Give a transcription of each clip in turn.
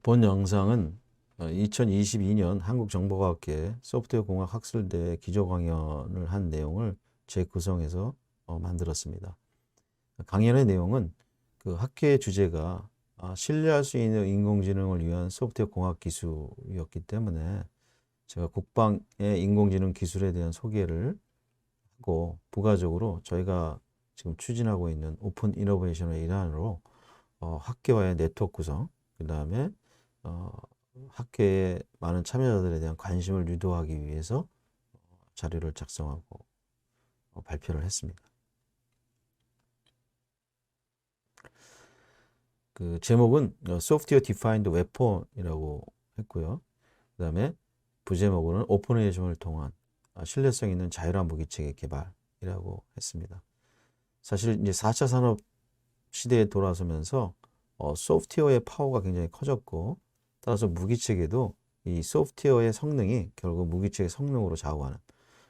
본 영상은 2022년 한국정보과학계 소프트웨어공학 학술대 기조 강연을 한 내용을 재구성해서 만들었습니다. 강연의 내용은 그 학회의 주제가 신뢰할 수 있는 인공지능을 위한 소프트웨어 공학 기술이었기 때문에 제가 국방의 인공지능 기술에 대한 소개를 하고, 부가적으로 저희가 지금 추진하고 있는 오픈 이노베이션의 일환으로 학계와의 네트워크 구성, 그 다음에 학회의 많은 참여자들에 대한 관심을 유도하기 위해서 자료를 작성하고 발표를 했습니다. 그 제목은 Software Defined Weapon이라고 했고요. 그 다음에 부제목으로는 오퍼레이션을 통한 신뢰성 있는 자율화 무기체계 개발이라고 했습니다. 사실 이제 4차 산업 시대에 돌아서면서 소프트웨어의 파워가 굉장히 커졌고, 따라서 무기체계도 이 소프트웨어의 성능이 결국 무기체계 성능으로 좌우하는,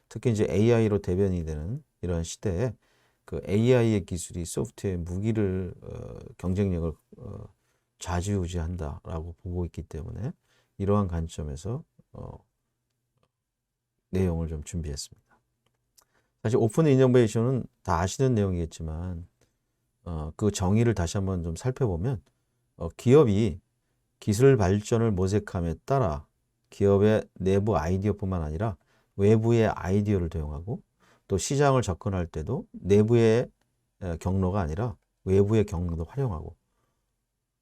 특히 이제 AI로 대변이 되는 이런 시대에 그 AI의 기술이 소프트웨어의 무기를 경쟁력을 좌지우지한다라고 보고 있기 때문에 이러한 관점에서 내용을 좀 준비했습니다. 사실 오픈 이노베이션은 다 아시는 내용이겠지만 그 정의를 다시 한번 좀 살펴보면 기업이 기술 발전을 모색함에 따라 기업의 내부 아이디어뿐만 아니라 외부의 아이디어를 도용하고, 또 시장을 접근할 때도 내부의 경로가 아니라 외부의 경로도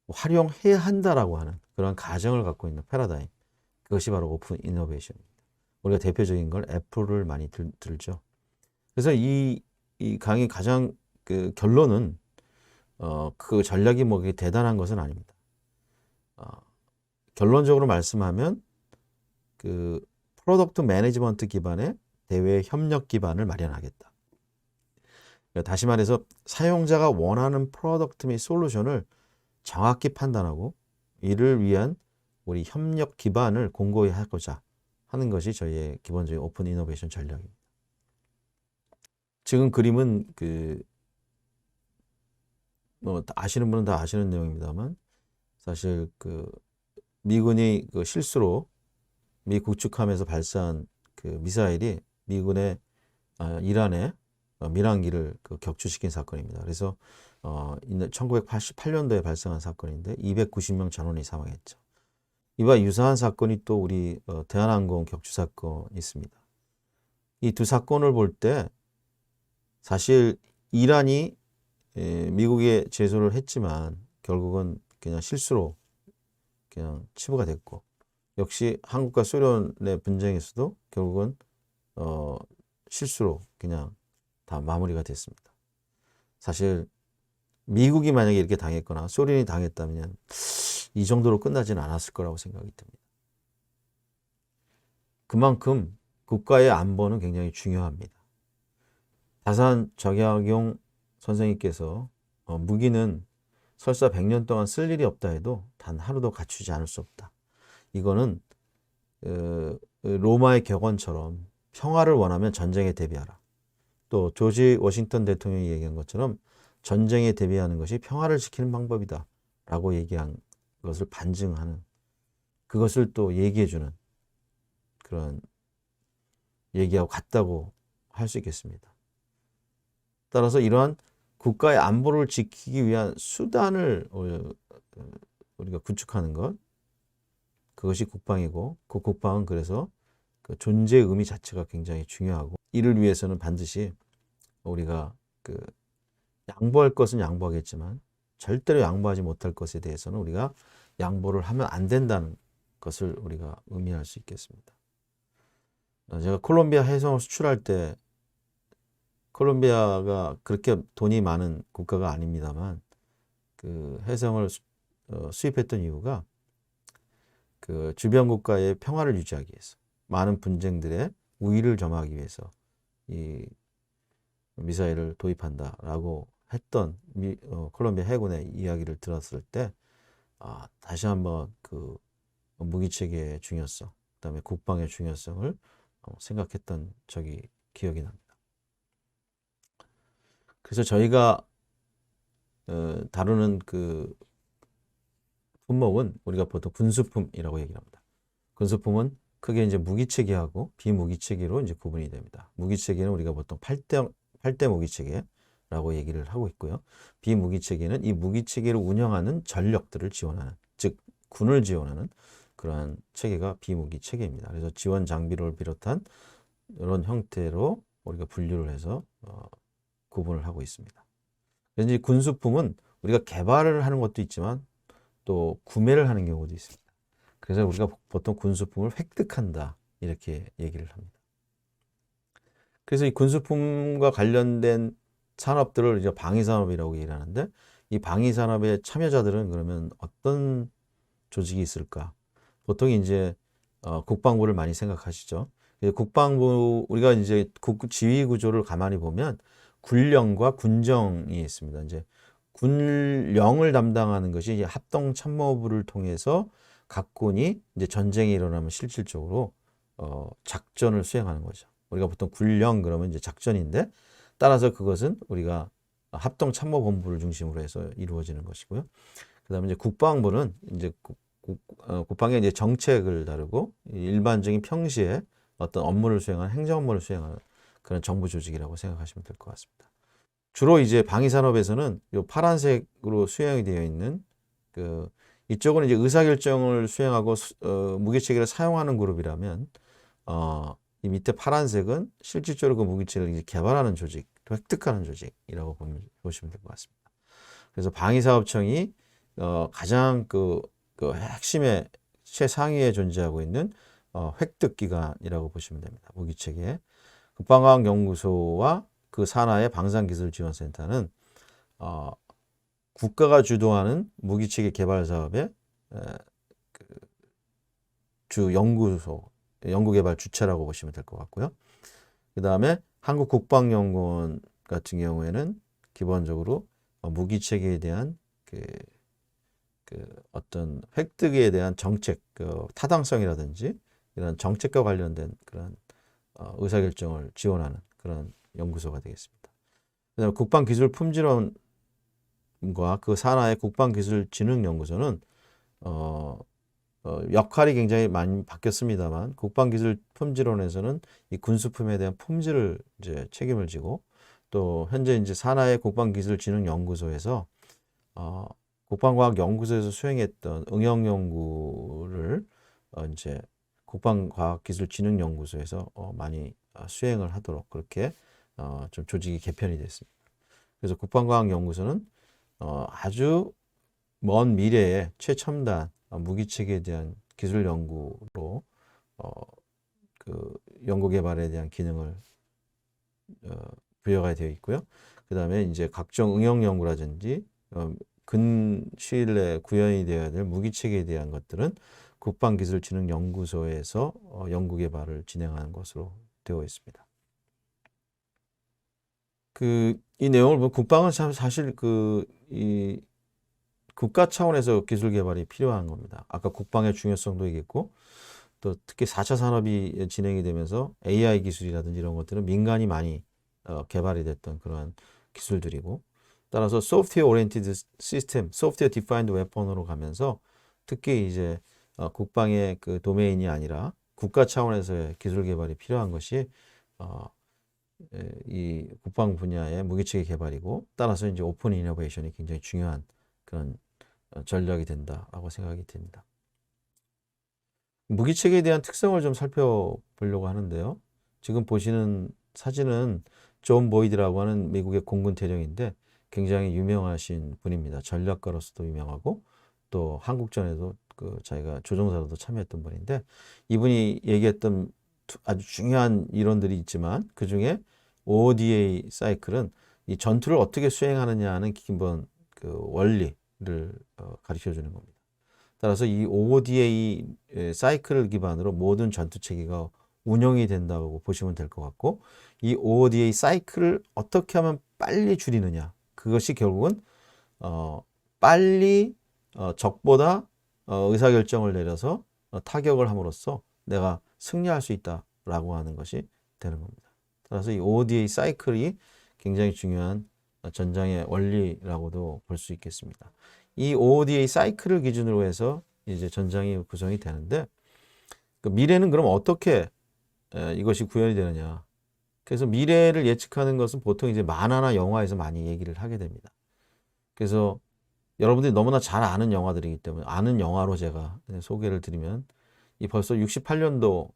활용해야 한다라고 하는 그런 가정을 갖고 있는 패러다임, 그것이 바로 오픈 이노베이션입니다. 우리가 대표적인 걸 애플을 많이 들죠. 그래서 이 강의 가장 그 결론은 그 전략이 뭐 대단한 것은 아닙니다. 결론적으로 말씀하면 그 프로덕트 매니지먼트 기반의 대외 협력 기반을 마련하겠다. 다시 말해서 사용자가 원하는 프로덕트 및 솔루션을 정확히 판단하고 이를 위한 우리 협력 기반을 공고히 하고자 하는 것이 저희의 기본적인 오픈 이노베이션 전략입니다. 지금 그림은 뭐 아시는 분은 다 아시는 내용입니다만, 사실 그 미군이 그 실수로 미 구축함에서 발사한 그 미사일이 미군의 이란의 민항기를 격추시킨 사건입니다. 그래서 1988년도에 발생한 사건인데 290명 전원이 사망했죠. 이와 유사한 사건이 또 우리 대한항공 격추 사건이 있습니다. 이 두 사건을 볼 때 사실 이란이 미국에 제소를 했지만 결국은 그냥 실수로 그냥 치부가 됐고, 역시 한국과 소련의 분쟁에서도 결국은 실수로 그냥 다 마무리가 됐습니다. 사실 미국이 만약에 이렇게 당했거나 소련이 당했다면 이 정도로 끝나지는 않았을 거라고 생각이 듭니다. 그만큼 국가의 안보는 굉장히 중요합니다. 다산 적약용 선생님께서 무기는 설사 100년 동안 쓸 일이 없다 해도 단 하루도 갖추지 않을 수 없다. 이거는 로마의 격언처럼 평화를 원하면 전쟁에 대비하라. 또 조지 워싱턴 대통령이 얘기한 것처럼 전쟁에 대비하는 것이 평화를 지키는 방법이다 라고 얘기한 것을 반증하는, 그것을 또 얘기해주는 그런 얘기하고 같다고 할 수 있겠습니다. 따라서 이러한 국가의 안보를 지키기 위한 수단을 우리가 구축하는 것, 그것이 국방이고, 그 국방은 그래서 그 존재의 의미 자체가 굉장히 중요하고, 이를 위해서는 반드시 우리가 양보할 것은 양보하겠지만 절대로 양보하지 못할 것에 대해서는 우리가 양보를 하면 안 된다는 것을 우리가 의미할 수 있겠습니다. 제가 콜롬비아 해성을 수출할 때, 콜롬비아가 그렇게 돈이 많은 국가가 아닙니다만 그 해성을 수입했던 이유가 그 주변 국가의 평화를 유지하기 위해서, 많은 분쟁들의 우위를 점하기 위해서 이 미사일을 도입한다라고 했던 콜롬비아 해군의 이야기를 들었을 때 다시 한번 그 무기체계의 중요성, 그다음에 국방의 중요성을 생각했던 적이 기억이 납니다. 그래서 저희가 다루는 그 품목은 우리가 보통 군수품이라고 얘기를 합니다. 군수품은 크게 이제 무기체계하고 비무기체계로 이제 구분이 됩니다. 무기체계는 우리가 보통 8대 무기체계라고 얘기를 하고 있고요. 비무기체계는 이 무기체계를 운영하는 전력들을 지원하는, 즉 군을 지원하는 그러한 체계가 비무기체계입니다. 그래서 지원 장비를 비롯한 이런 형태로 우리가 분류를 해서 구분을 하고 있습니다. 그래서 이 군수품은 우리가 개발을 하는 것도 있지만 또 구매를 하는 경우도 있습니다. 그래서 우리가 보통 군수품을 획득한다 이렇게 얘기를 합니다. 그래서 이 군수품과 관련된 산업들을 이제 방위산업이라고 얘기를 하는데, 이 방위산업의 참여자들은 그러면 어떤 조직이 있을까? 보통 이제 국방부를 많이 생각하시죠. 국방부, 우리가 이제 지휘 구조를 가만히 보면 군령과 군정이 있습니다. 이제 군령을 담당하는 것이 합동참모부를 통해서 각 군이 이제 전쟁이 일어나면 실질적으로 작전을 수행하는 거죠. 우리가 보통 군령 그러면 이제 작전인데, 따라서 그것은 우리가 합동참모본부를 중심으로 해서 이루어지는 것이고요. 그다음에 이제 국방부는 이제 국방의 이제 정책을 다루고 일반적인 평시에 어떤 업무를 수행하는 행정 업무를 수행하는 그런 정부 조직이라고 생각하시면 될 것 같습니다. 주로 이제 방위산업에서는 요 파란색으로 수행이 되어 있는 이쪽은 이제 의사결정을 수행하고 무기체계를 사용하는 그룹이라면 이 밑에 파란색은 실질적으로 그 무기체계를 이제 개발하는 조직, 획득하는 조직이라고 보시면 될 것 같습니다. 그래서 방위사업청이 가장 그 핵심의 최상위에 존재하고 있는 획득기관이라고 보시면 됩니다. 무기체계. 국방과학연구소와 그 산하의 방산기술지원센터는 국가가 주도하는 무기체계 개발 사업의 주 연구개발 주체라고 보시면 될 것 같고요. 그 다음에 한국국방연구원 같은 경우에는 기본적으로 무기체계에 대한 어떤 획득에 대한 정책, 타당성이라든지 이런 정책과 관련된 그런 의사결정을 지원하는 그런 연구소가 되겠습니다. 그 다음에 국방기술품질원과 그 산하의 국방기술진흥연구소는 역할이 굉장히 많이 바뀌었습니다만, 국방기술품질원에서는 이 군수품에 대한 품질을 이제 책임을 지고, 또 현재 이제 산하의 국방기술진흥연구소에서 국방과학연구소에서 수행했던 응용연구를 이제 국방과학기술진흥연구소에서 많이 수행을 하도록 그렇게 좀 조직이 개편이 됐습니다. 그래서 국방과학연구소는 아주 먼 미래의 최첨단 무기체계에 대한 기술 연구로 그 연구 개발에 대한 기능을 부여가 되어 있고요. 그 다음에 이제 각종 응용 연구라든지 근시일 내에 구현이 되어야 될 무기체계에 대한 것들은 국방기술진흥연구소에서 연구 개발을 진행하는 것으로 되어 있습니다. 이 내용을 보면 국방은 참 사실 이 국가 차원에서 기술 개발이 필요한 겁니다. 아까 국방의 중요성도 얘기했고, 또 특히 4차 산업이 진행이 되면서 AI 기술이라든지 이런 것들은 민간이 많이 개발이 됐던 그런 기술들이고, 따라서 소프트웨어 오리엔티드 시스템, 소프트웨어 디파인드 웨폰으로 가면서 특히 이제 국방의 그 도메인이 아니라 국가 차원에서의 기술 개발이 필요한 것이 이 국방 분야의 무기체계 개발이고, 따라서 이제 오픈 이노베이션이 굉장히 중요한 그런 전략이 된다라고 생각이 됩니다. 무기체계에 대한 특성을 좀 살펴보려고 하는데요. 지금 보시는 사진은 존 보이드라고 하는 미국의 공군 대령인데 굉장히 유명하신 분입니다. 전략가로서도 유명하고 또 한국전에도 자기가 조종사로도 참여했던 분인데, 이분이 얘기했던 아주 중요한 이론들이 있지만 그 중에 ODA 사이클은 이 전투를 어떻게 수행하느냐 하는 기본 원리를 가르쳐 주는 겁니다. 따라서 이 ODA 사이클을 기반으로 모든 전투 체계가 운영이 된다고 보시면 될 것 같고, 이 ODA 사이클을 어떻게 하면 빨리 줄이느냐, 그것이 결국은 빨리 적보다 의사결정을 내려서 타격을 함으로써 내가 승리할 수 있다라고 하는 것이 되는 겁니다. 따라서 이 ODA 사이클이 굉장히 중요한 전장의 원리라고도 볼 수 있겠습니다. 이 OODA 사이클을 기준으로 해서 이제 전장이 구성이 되는데 그 미래는 그럼 어떻게 이것이 구현이 되느냐. 그래서 미래를 예측하는 것은 보통 이제 만화나 영화에서 많이 얘기를 하게 됩니다. 그래서 여러분들이 너무나 잘 아는 영화들이기 때문에 아는 영화로 제가 소개를 드리면 이 벌써 68년도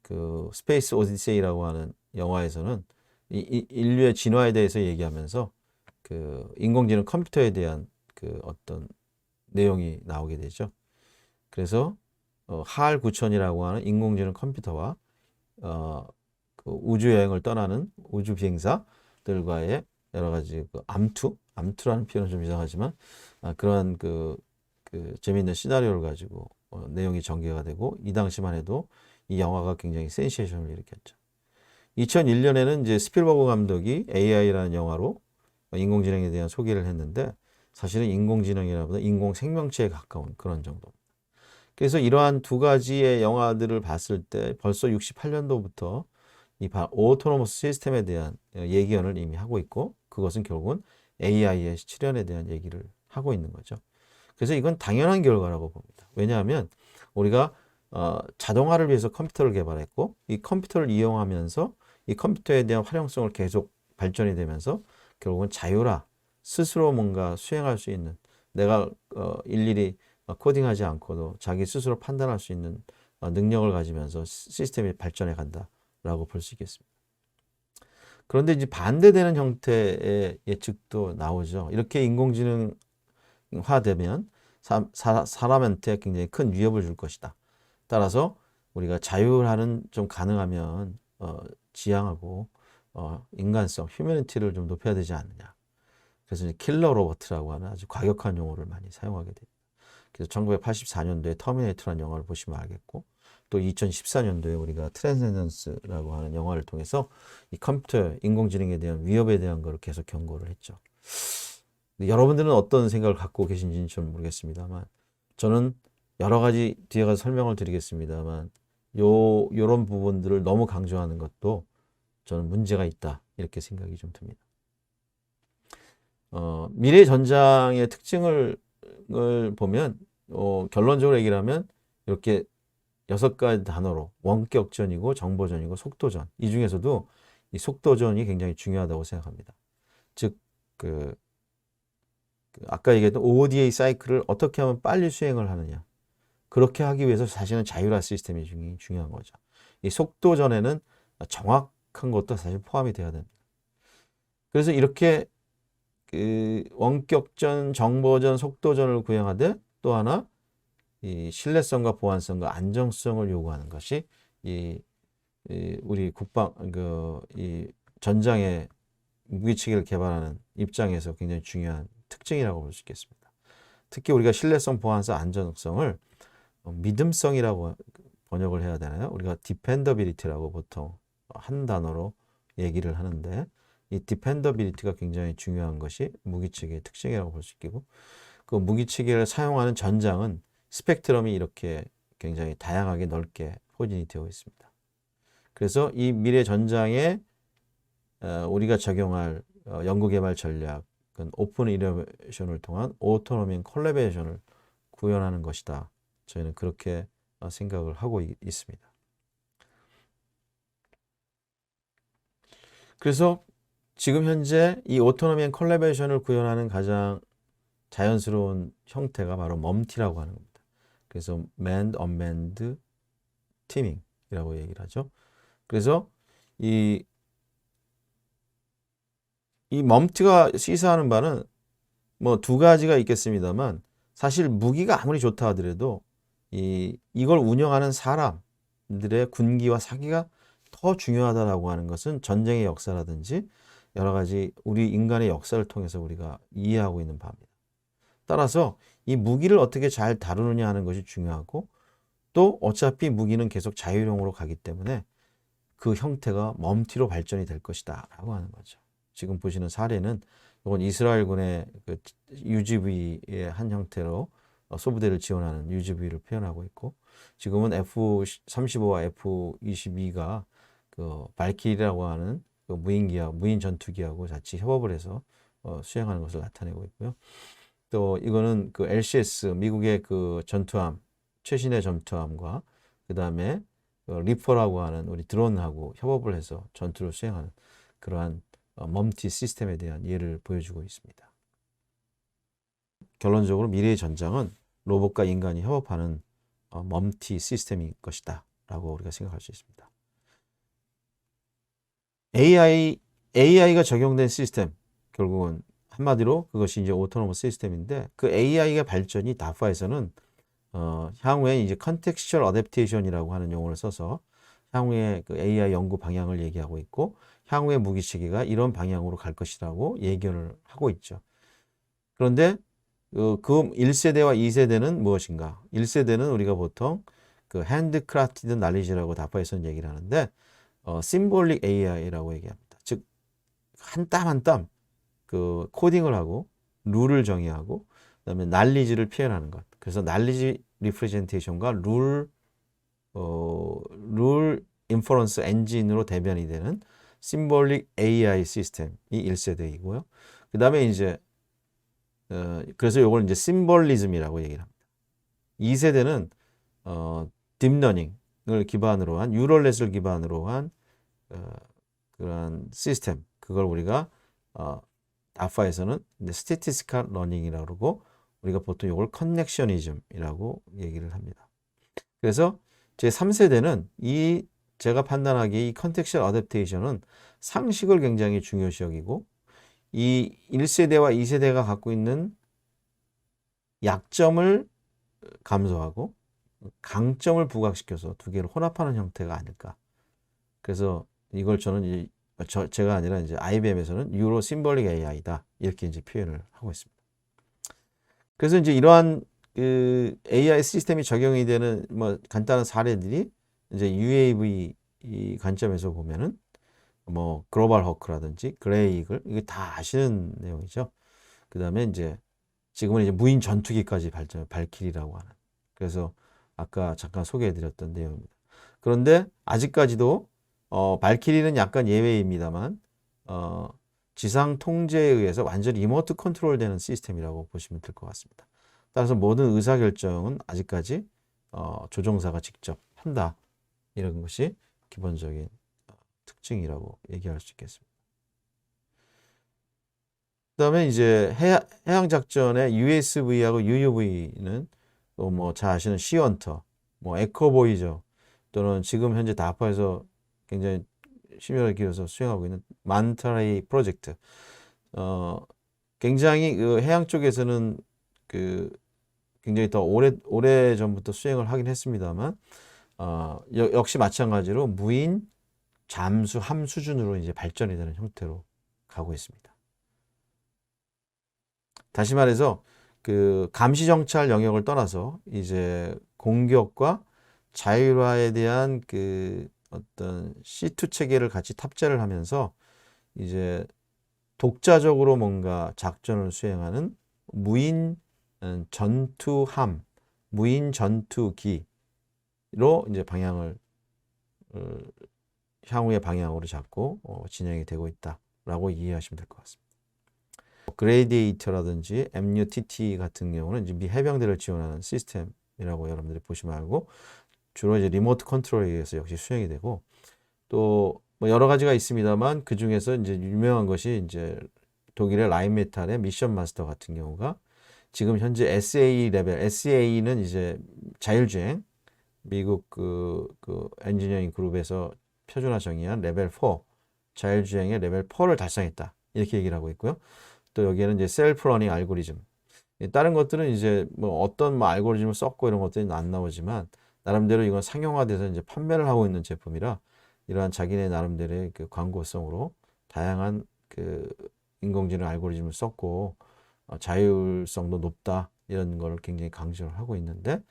그 스페이스 오디세이라고 하는 영화에서는 인류의 진화에 대해서 얘기하면서 그 인공지능 컴퓨터에 대한 그 어떤 내용이 나오게 되죠. 그래서 할 9000이라고 하는 인공지능 컴퓨터와 그 우주 여행을 떠나는 우주 비행사들과의 여러 가지 그 암투라는 표현은 좀 이상하지만 그러한 그 재미있는 시나리오를 가지고 내용이 전개가 되고 이 당시만 해도 이 영화가 굉장히 센세이션을 일으켰죠. 2001년에는 이제 스필버그 감독이 AI라는 영화로 인공지능에 대한 소개를 했는데 사실은 인공지능이라보다 인공생명체에 가까운 그런 정도. 그래서 이러한 두 가지의 영화들을 봤을 때 벌써 68년도부터 이 오토노머스 시스템에 대한 예견을 이미 하고 있고 그것은 결국은 AI의 실현에 대한 얘기를 하고 있는 거죠. 그래서 이건 당연한 결과라고 봅니다. 왜냐하면 우리가 자동화를 위해서 컴퓨터를 개발했고 이 컴퓨터를 이용하면서 이 컴퓨터에 대한 활용성을 계속 발전이 되면서 결국은 자유라 스스로 뭔가 수행할 수 있는 내가 일일이 코딩하지 않고도 자기 스스로 판단할 수 있는 능력을 가지면서 시스템이 발전해 간다라고 볼 수 있겠습니다. 그런데 이제 반대되는 형태의 예측도 나오죠. 이렇게 인공지능화되면 사람한테 굉장히 큰 위협을 줄 것이다. 따라서 우리가 자율화는 좀 가능하면 지향하고 인간성, 휴머니티를 좀 높여야 되지 않느냐. 그래서 이제 킬러 로버트라고 하는 아주 과격한 용어를 많이 사용하게 됩니다. 그래서 1984년도에 터미네이터라는 영화를 보시면 알겠고 또 2014년도에 우리가 트랜센던스라고 하는 영화를 통해서 이 컴퓨터, 인공지능에 대한 위협에 대한 걸 계속 경고를 했죠. 여러분들은 어떤 생각을 갖고 계신지는 좀 모르겠습니다만 저는 여러 가지 뒤에 가서 설명을 드리겠습니다만 요런 부분들을 너무 강조하는 것도 저는 문제가 있다 이렇게 생각이 좀 듭니다. 미래 전장의 특징을 보면 결론적으로 얘기를 하면 이렇게 6가지 단어로 원격전이고 정보전이고 속도전 이 중에서도 이 속도전이 굉장히 중요하다고 생각합니다. 즉 아까 얘기했던 OODA 사이클을 어떻게 하면 빨리 수행을 하느냐 그렇게 하기 위해서 사실은 자율화 시스템이 중요한 거죠. 이 속도전에는 정확한 것도 사실 포함이 돼야 됩니다. 그래서 이렇게 원격전, 정보전, 속도전을 구현하되 또 하나 이 신뢰성과 보안성과 안정성을 요구하는 것이 우리 이 전장의 무기체계를 개발하는 입장에서 굉장히 중요한 특징이라고 볼 수 있겠습니다. 특히 우리가 신뢰성, 보안성, 안전성을 믿음성이라고 번역을 해야 되나요? 우리가 dependability라고 보통 한 단어로 얘기를 하는데 이 dependability가 굉장히 중요한 것이 무기체계의 특징이라고 볼 수 있고 그 무기체계를 사용하는 전장은 스펙트럼이 이렇게 굉장히 다양하게 넓게 포진이 되어 있습니다. 그래서 이 미래 전장에 우리가 적용할 연구개발 전략은 오픈 이노베이션을 통한 오토노미 앤 콜래보레이션을 구현하는 것이다. 저희는 그렇게 생각을 하고 있습니다. 그래서 지금 현재 이 오토노미 앤 콜래보레이션을 구현하는 가장 자연스러운 형태가 바로 멈티라고 하는 겁니다. 그래서 Manned, Unmanned Teaming이라고 얘기를 하죠. 그래서 이 멈티가 시사하는 바는 뭐 두 가지가 있겠습니다만 사실 무기가 아무리 좋다 하더라도 이걸 운영하는 사람들의 군기와 사기가 더 중요하다라고 하는 것은 전쟁의 역사라든지 여러 가지 우리 인간의 역사를 통해서 우리가 이해하고 있는 바입니다. 따라서 이 무기를 어떻게 잘 다루느냐 하는 것이 중요하고 또 어차피 무기는 계속 자율형으로 가기 때문에 그 형태가 멈티로 발전이 될 것이다 라고 하는 거죠. 지금 보시는 사례는 이건 이스라엘군의 그 UGV의 한 형태로 소부대를 지원하는 UGV를 표현하고 있고 지금은 F-35와 F-22가 그 발키리라고 하는 그 무인 전투기하고 같이 협업을 해서 수행하는 것을 나타내고 있고요. 또 이거는 그 LCS 미국의 그 전투함 최신의 전투함과 그 다음에 리퍼라고 하는 우리 드론하고 협업을 해서 전투를 수행하는 그러한 멀티 시스템에 대한 예를 보여주고 있습니다. 결론적으로 미래의 전장은 로봇과 인간이 협업하는 멀티 시스템일 것이다 라고 우리가 생각할 수 있습니다. AI가 적용된 시스템, 결국은 한마디로 그것이 이제 오토노머 시스템인데 그 AI가 발전이 다파에서는 향후에 이제 컨텍스츄얼 어댑테이션이라고 하는 용어를 써서 향후에 그 AI 연구 방향을 얘기하고 있고 향후의 무기 체계가 이런 방향으로 갈 것이라고 예견을 하고 있죠. 그런데 그 1세대와 2세대는 무엇인가? 1세대는 우리가 보통 그 핸드크래프티드 날리지라고 다파에서는 얘기를 하는데 심볼릭 AI라고 얘기합니다. 즉 한 땀 한 땀 그 코딩을 하고 룰을 정의하고 그다음에 날리지를 표현하는 것. 그래서 날리지 리프레젠테이션과 룰 인퍼런스 엔진으로 대변이 되는 심볼릭 AI 시스템이 1세대이고요. 그다음에 이제 그래서 이걸 이제 심볼리즘이라고 얘기를 합니다. 2세대는 딥러닝을 기반으로 한 뉴럴넷을 기반으로 한 그런 시스템, 그걸 우리가 알파에서는 스태티스틱한 러닝이라고 그러고 우리가 보통 이걸 커넥셔니즘이라고 얘기를 합니다. 그래서 제 3세대는 제가 판단하기에 이 컨텍스츄얼 어댑테이션은 상식을 굉장히 중요시 여기고 이 1세대와 2세대가 갖고 있는 약점을 감소하고 강점을 부각시켜서 두 개를 혼합하는 형태가 아닐까. 그래서 이걸 저는 제가 아니라 이제 IBM에서는 유로 심볼릭 AI다 이렇게 이제 표현을 하고 있습니다. 그래서 이제 이러한 그 AI 시스템이 적용이 되는 뭐 간단한 사례들이 이제 UAV 이 관점에서 보면은 뭐 글로벌 호크라든지 그레이 이글 이게 다 아시는 내용이죠. 그다음에 이제 지금은 이제 무인 전투기까지 발전 발키리라고 하는. 그래서 아까 잠깐 소개해드렸던 내용입니다. 그런데 아직까지도 발키리는 약간 예외입니다만 지상 통제에 의해서 완전히 리모트 컨트롤되는 시스템이라고 보시면 될 것 같습니다. 따라서 모든 의사결정은 아직까지 조종사가 직접 한다. 이런 것이 기본적인 특징이라고 얘기할 수 있겠습니다. 그다음에 이제 해양 작전의 USV하고 UUV는 또 뭐 잘 아시는 시헌터, 뭐 에코보이저 또는 지금 현재 다파에서 굉장히 심혈을 기울여서 수행하고 있는 만타레이 프로젝트. 굉장히 그 해양 쪽에서는 그 굉장히 더 오래 전부터 수행을 하긴 했습니다만 역시 마찬가지로 무인 잠수함 수준으로 이제 발전이 되는 형태로 가고 있습니다. 다시 말해서 그 감시 정찰 영역을 떠나서 이제 공격과 자율화에 대한 그 어떤 C2 체계를 같이 탑재를 하면서 이제 독자적으로 뭔가 작전을 수행하는 무인 전투함, 무인 전투기로 이제 방향을 향후의 방향으로 잡고 진행이 되고 있다라고 이해하시면 될 것 같습니다. 그레이디에이터라든지 MUTT 같은 경우는 이제 미 해병대를 지원하는 시스템이라고 여러분들이 보시면 알고 주로 이제 리모트 컨트롤에 의해서 역시 수행이 되고 또 뭐 여러 가지가 있습니다만 그 중에서 이제 유명한 것이 이제 독일의 라인메탈의 미션 마스터 같은 경우가 지금 현재 SA 레벨, SA는 이제 자율주행 미국 그 엔지니어링 그룹에서 표준화 정의한 레벨 4 자율주행의 레벨 4를 달성했다 이렇게 얘기를 하고 있고요. 또 여기에는 이제 셀프 러닝 알고리즘. 다른 것들은 이제 뭐 어떤 뭐 알고리즘을 썼고 이런 것들이 안 나오지만 나름대로 이건 상용화돼서 이제 판매를 하고 있는 제품이라 이러한 자기네 나름대로의 그 광고성으로 다양한 그 인공지능 알고리즘을 썼고 자율성도 높다 이런 걸 굉장히 강조를 하고 있는데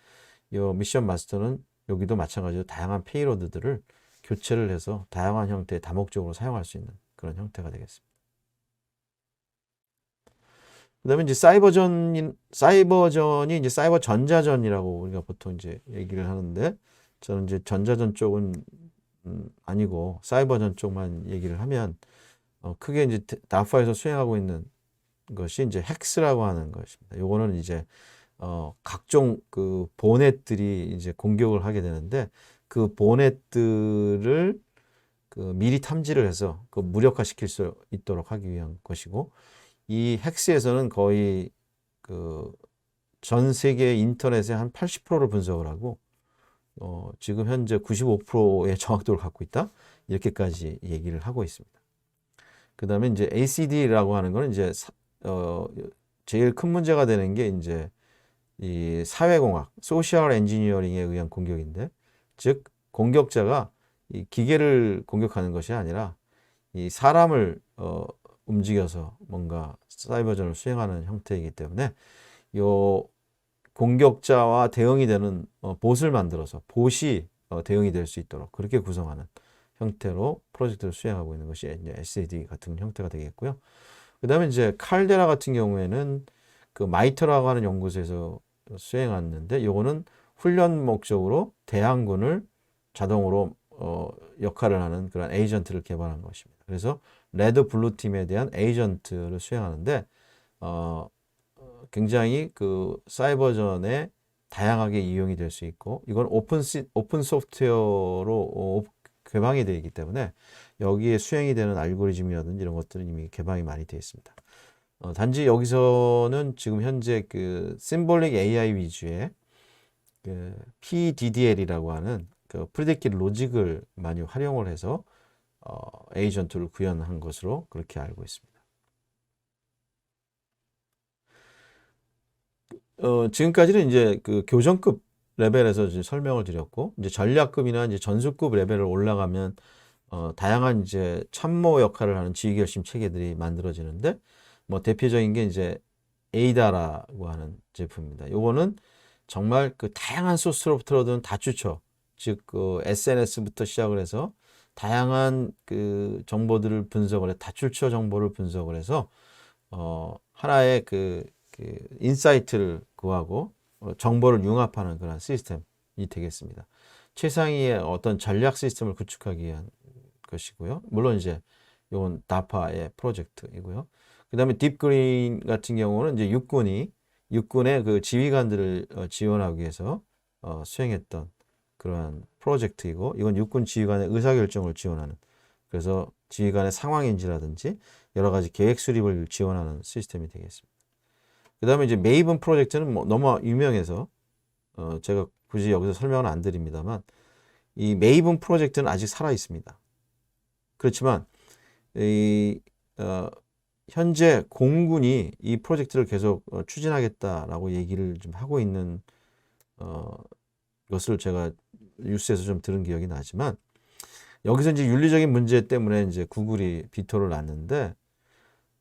이 미션 마스터는 여기도 마찬가지로 다양한 페이로드들을 교체를 해서 다양한 형태의 다목적으로 사용할 수 있는 그런 형태가 되겠습니다. 그다음에 이제 사이버전이 이제 사이버 전자전이라고 우리가 보통 이제 얘기를 하는데 저는 이제 전자전 쪽은 아니고 사이버전 쪽만 얘기를 하면 크게 이제 다파에서 수행하고 있는 것이 이제 헥스라고 하는 것입니다. 요거는 이제 각종 그 보넷들이 이제 공격을 하게 되는데 그 보넷들을 그 미리 탐지를 해서 그 무력화시킬 수 있도록 하기 위한 것이고, 이 헥스에서는 거의 그 전 세계 인터넷의 한 80%를 분석을 하고 지금 현재 95%의 정확도를 갖고 있다, 이렇게까지 얘기를 하고 있습니다. 그 다음에 이제 ACD라고 하는 거는 이제 제일 큰 문제가 되는 게 이제 이 사회공학, 소셜 엔지니어링에 의한 공격인데, 즉 공격자가 이 기계를 공격하는 것이 아니라 이 사람을 움직여서 뭔가 사이버전을 수행하는 형태이기 때문에 요 공격자와 대응이 되는 봇을 만들어서 봇이 대응이 될 수 있도록 그렇게 구성하는 형태로 프로젝트를 수행하고 있는 것이 이제 SAD 같은 형태가 되겠고요. 그 다음에 이제 칼데라 같은 경우에는 그 마이터라고 하는 연구소에서 수행하는데, 요거는 훈련 목적으로 대항군을 자동으로 역할을 하는 그런 에이전트를 개발한 것입니다. 그래서 레드 블루 팀에 대한 에이전트를 수행하는데 굉장히 그 사이버전에 다양하게 이용이 될 수 있고, 이건 오픈 소프트웨어로 개방이 되어 있기 때문에 여기에 수행이 되는 알고리즘이라든지 이런 것들은 이미 개방이 많이 되어 있습니다. 단지 여기서는 지금 현재 그 심볼릭 AI 위주의 그 PDDL이라고 하는 그 프리딕티브 로직을 많이 활용을 해서 에이전트를 구현한 것으로 그렇게 알고 있습니다. 지금까지는 이제 그 교정급 레벨에서 이제 설명을 드렸고, 이제 전략급이나 이제 전수급 레벨을 올라가면 다양한 이제 참모 역할을 하는 지휘결심 체계들이 만들어지는데, 뭐 대표적인 게 이제 에이다라고 하는 제품입니다. 요거는 정말 그 다양한 소스로부터 얻은 다추처, 즉 그 SNS부터 시작을 해서 다양한 그 정보들을 분석을 해, 다출처 정보를 분석을 해서 하나의 그 인사이트를 구하고 정보를 융합하는 그런 시스템이 되겠습니다. 최상위의 어떤 전략 시스템을 구축하기 위한 것이고요. 물론 이제 이건 다파의 프로젝트이고요. 그 다음에 딥그린 같은 경우는 이제 육군의 그 지휘관들을 지원하기 위해서 수행했던 그러한 프로젝트이고, 이건 육군 지휘관의 의사결정을 지원하는, 그래서 지휘관의 상황인지라든지 여러 가지 계획 수립을 지원하는 시스템이 되겠습니다. 그 다음에 이제 메이븐 프로젝트는 뭐 너무 유명해서 제가 굳이 여기서 설명은 안 드립니다만, 이 메이븐 프로젝트는 아직 살아 있습니다. 그렇지만 현재 공군이 이 프로젝트를 계속 추진하겠다라고 얘기를 좀 하고 있는 것을 제가 뉴스에서 좀 들은 기억이 나지만, 여기서 이제 윤리적인 문제 때문에 이제 구글이 비토를 놨는데,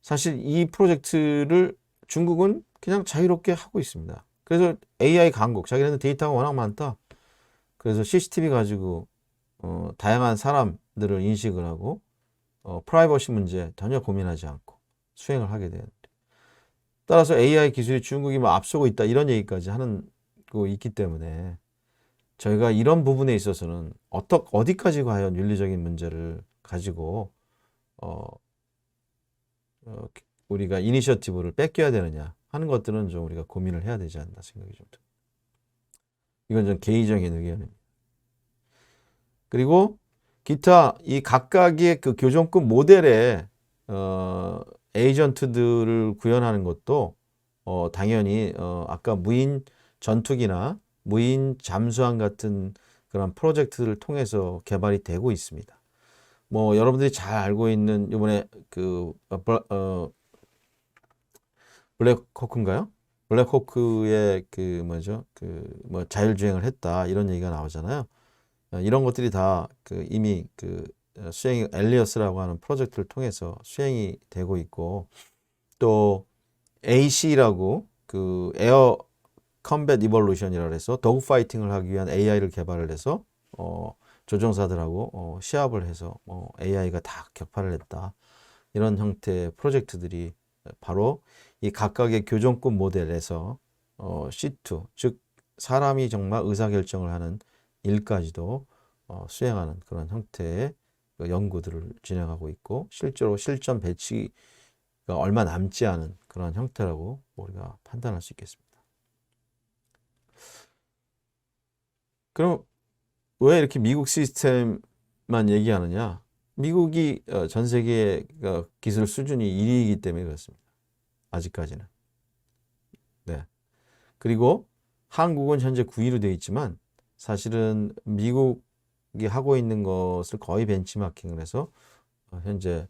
사실 이 프로젝트를 중국은 그냥 자유롭게 하고 있습니다. 그래서 AI 강국, 자기네는 데이터가 워낙 많다, 그래서 CCTV 가지고 다양한 사람들을 인식을 하고 프라이버시 문제 전혀 고민하지 않고 수행을 하게 되는데, 따라서 AI 기술이 중국이 뭐 앞서고 있다 이런 얘기까지 하는 거 있기 때문에, 저희가 이런 부분에 있어서는 어디까지 과연 윤리적인 문제를 가지고 우리가 이니셔티브를 뺏겨야 되느냐 하는 것들은 좀 우리가 고민을 해야 되지 않나 생각이 좀 듭니다. 이건 좀 개인적인 의견입니다. 그리고 기타 이 각각의 그 교정급 모델의 에이전트들을 구현하는 것도 당연히 아까 무인 전투기나 무인 잠수함 같은 그런 프로젝트를 통해서 개발이 되고 있습니다. 뭐 여러분들이 잘 알고 있는 이번에 그 블랙호크인가요? 블랙호크의 그 뭐죠? 그 뭐 자율주행을 했다 이런 얘기가 나오잖아요. 이런 것들이 다 그 이미 그 수행이 엘리어스라고 하는 프로젝트를 통해서 수행이 되고 있고, 또 AC라고 그 에어 컴뱃 이볼루션이라고 해서 도그 파이팅을 하기 위한 AI를 개발을 해서 조종사들하고 시합을 해서 AI가 다 격파를 했다, 이런 형태의 프로젝트들이 바로 이 각각의 교정급 모델에서 C2, 즉 사람이 정말 의사결정을 하는 일까지도 수행하는 그런 형태의 연구들을 진행하고 있고, 실제로 실전 배치 얼마 남지 않은 그런 형태라고 우리가 판단할 수 있겠습니다. 그럼 왜 이렇게 미국 시스템만 얘기하느냐? 미국이 전 세계 기술 수준이 1위이기 때문에 그렇습니다. 아직까지는. 네. 그리고 한국은 현재 9위로 되어 있지만 사실은 미국이 하고 있는 것을 거의 벤치마킹을 해서 현재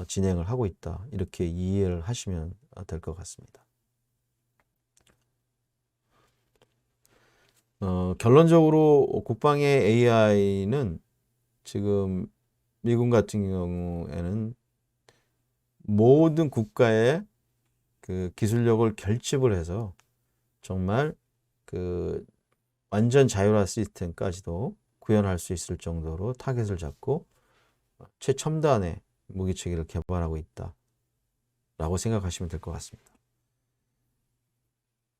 진행을 하고 있다. 이렇게 이해를 하시면 될 것 같습니다. 결론적으로 국방의 AI는 지금 미국 같은 경우에는 모든 국가의 그 기술력을 결집을 해서 정말 그 완전 자율화 시스템까지도 구현할 수 있을 정도로 타겟을 잡고 최첨단의 무기체계를 개발하고 있다라고 생각하시면 될 것 같습니다.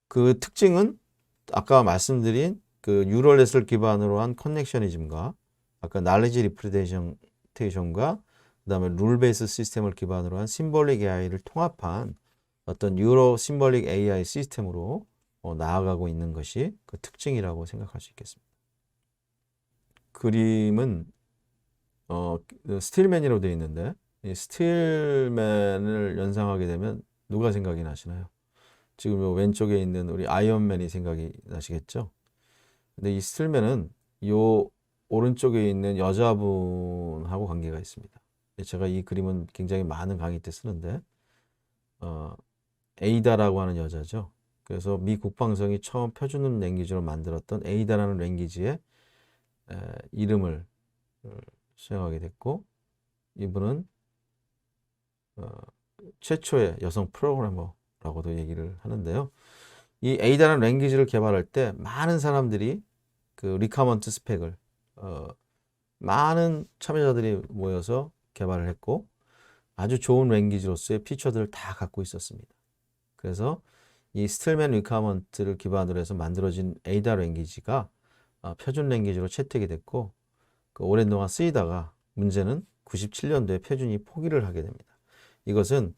그 특징은 아까 말씀드린 그 뉴럴넷을 기반으로 한 커넥셔니즘과 아까 날리지 리프레젠테이션과 그다음에 룰 베이스 시스템을 기반으로 한 심볼릭 AI를 통합한 어떤 뉴로 심볼릭 AI 시스템으로 나아가고 있는 것이 그 특징이라고 생각할 수 있겠습니다. 그림은 스틸맨이라고 되어 있는데 이 스틸맨을 연상하게 되면 누가 생각이 나시나요? 지금 요 왼쪽에 있는 우리 아이언맨이 생각이 나시겠죠? 근데 이 스틸맨은 요 오른쪽에 있는 여자분하고 관계가 있습니다. 제가 이 그림은 굉장히 많은 강의 때 쓰는데 에이다라고 하는 여자죠. 그래서 미 국방성이 처음 표준 랭귀지로 만들었던 에이다라는 랭귀지의 이름을 수행하게 됐고 이분은 최초의 여성 프로그래머라고도 얘기를 하는데요. 이 에이다라는 랭귀지를 개발할 때 많은 사람들이 그 리카먼트 스펙을 많은 참여자들이 모여서 개발을 했고 아주 좋은 랭귀지로서의 피처들을 다 갖고 있었습니다. 그래서 이 스틸맨 리카먼트를 기반으로 해서 만들어진 에이다 랭귀지가 표준 랭귀지로 채택이 됐고 그 오랜 동안 쓰이다가 문제는 97년도에 표준이 포기를 하게 됩니다. 이것은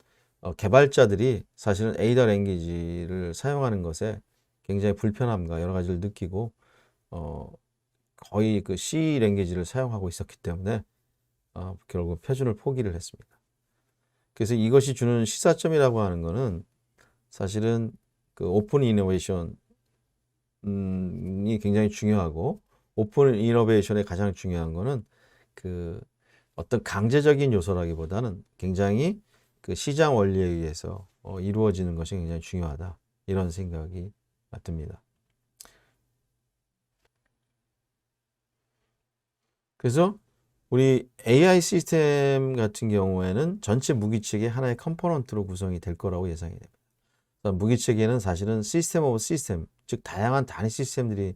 개발자들이 사실은 에이다 랭귀지를 사용하는 것에 굉장히 불편함과 여러 가지를 느끼고 거의 그 C 랭귀지를 사용하고 있었기 때문에 결국 표준을 포기를 했습니다. 그래서 이것이 주는 시사점이라고 하는 것은 사실은 그 오픈 이노베이션이 굉장히 중요하고 오픈 이노베이션의 가장 중요한 것은 그 어떤 강제적인 요소라기보다는 굉장히 그 시장 원리에 의해서 이루어지는 것이 굉장히 중요하다. 이런 생각이 듭니다. 그래서 우리 AI 시스템 같은 경우에는 전체 무기체계 하나의 컴포넌트로 구성이 될 거라고 예상이 됩니다. 무기체계는 사실은 시스템 오브 시스템, 즉 다양한 단위 시스템들이